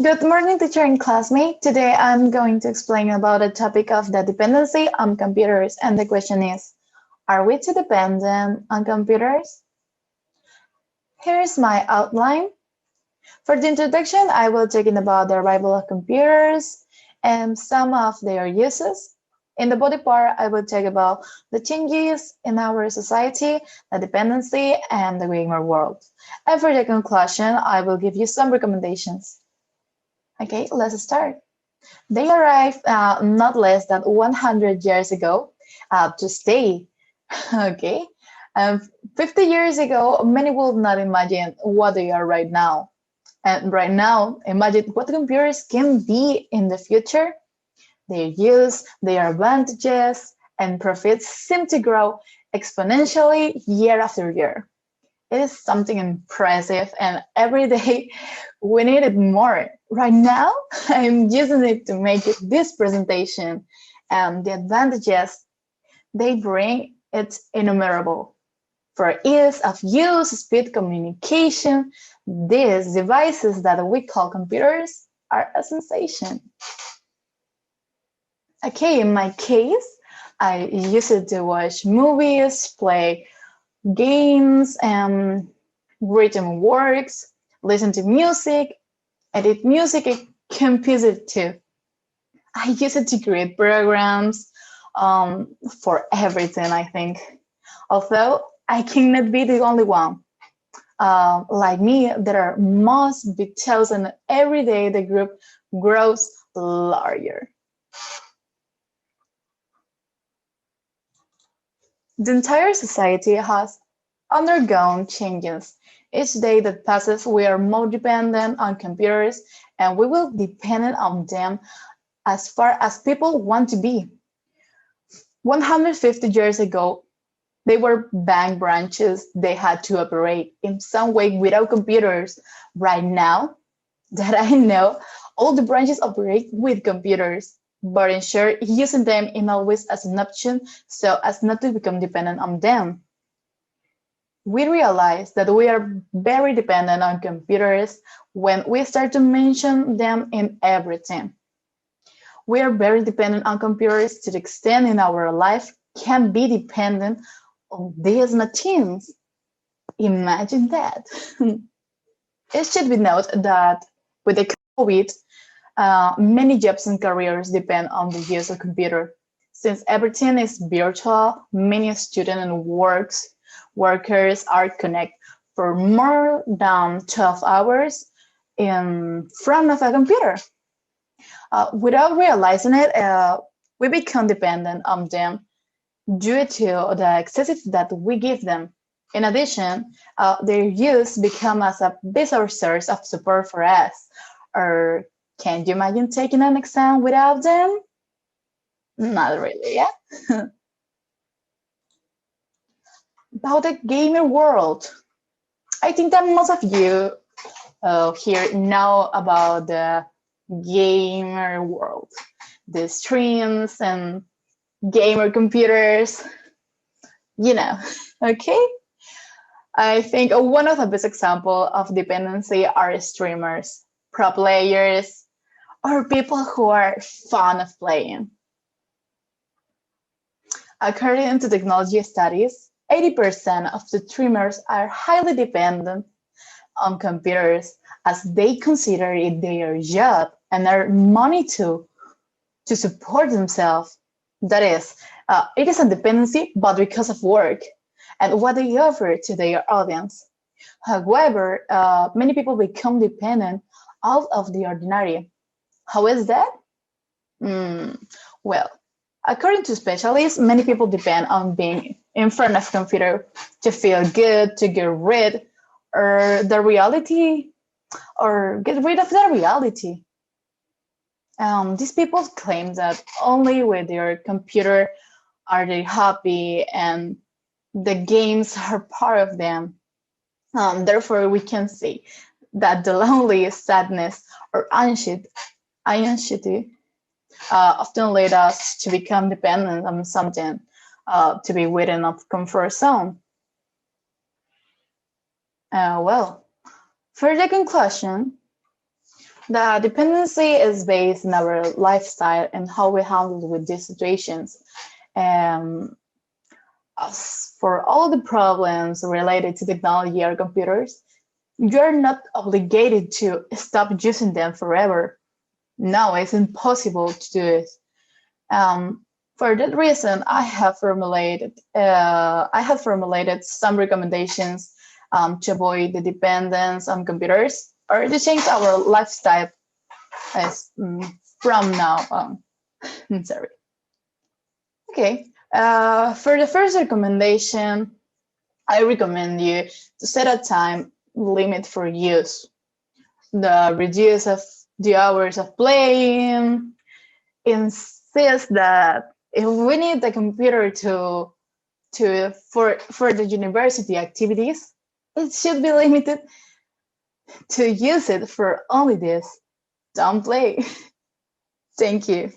Good morning, teacher and classmate. Today I'm going to explain about the topic of the dependency on computers. And the question is, are we too dependent on computers? Here's my outline. For the introduction, I will talk about the arrival of computers and some of their uses. In the body part, I will talk about the changes in our society, the dependency, and the gamer world. And for the conclusion, I will give you some recommendations. Okay, let's start. They arrived not less than 100 years ago to stay. Okay, 50 years ago, many would not imagine what they are right now. And right now, imagine what computers can be in the future. Their use, their advantages, and profits seem to grow exponentially year after year. It is something impressive, and every day we need it more. Right now, I'm using it to make this presentation, and the advantages they bring, it's innumerable. For ease of use, speed communication, these devices that we call computers are a sensation. Okay, in my case, I use it to watch movies, play games, written works, listen to music, edit music, and compose it too. I use it to create programs for everything, I think. Although I cannot be the only one. Like me, there are must be thousands every day. The group grows larger. The entire society has undergone changes. Each day that passes, we are more dependent on computers, and we will depend on them as far as people want to be. 150 years ago, they were bank branches. They had to operate in some way without computers. Right now, that I know, all the branches operate with computers, but ensure using them in always as an option so as not to become dependent on them. We realize that we are very dependent on computers when we start to mention them in everything. We are very dependent on computers to the extent in our life can be dependent on these machines. Imagine that. It should be noted that with the COVID, many jobs and careers depend on the use of computer. Since everything is virtual, many students and workers are connected for more than 12 hours in front of a computer. Without realizing it, we become dependent on them due to the access that we give them. In addition, their use becomes as a bizarre source of support for us. Or can you imagine taking an exam without them? Not really, yeah? About the gamer world, I think that most of you here know about the gamer world, the streams and gamer computers, you know, okay? I think one of the best examples of dependency are streamers, pro players, or people who are fond of playing. According to technology studies, 80% of the streamers are highly dependent on computers as they consider it their job and earn money to support themselves. That is, it is a dependency, but because of work and what they offer to their audience. However, many people become dependent out of the ordinary. How is that? Well, according to specialists, many people depend on being in front of a computer to feel good, to get rid or the reality, or get rid of the reality. These people claim that only with their computer are they happy and the games are part of them. Therefore, we can see that the lonely sadness or anxiety often lead us to become dependent on something, to be within a comfort zone. Well, for the conclusion, The dependency is based on our lifestyle and how we handle with these situations. Um, as for all the problems related to technology or computers, you're not obligated to stop using them forever. No, it's impossible to do it. For that reason, I have formulated some recommendations to avoid the dependence on computers or to change our lifestyle as, from now on. Sorry. Okay. For the first recommendation, I recommend you to set a time limit for use. The reduce of the hours of playing, insist that if we need the computer for the university activities, it should be limited to use it for only this. Don't play. Thank you.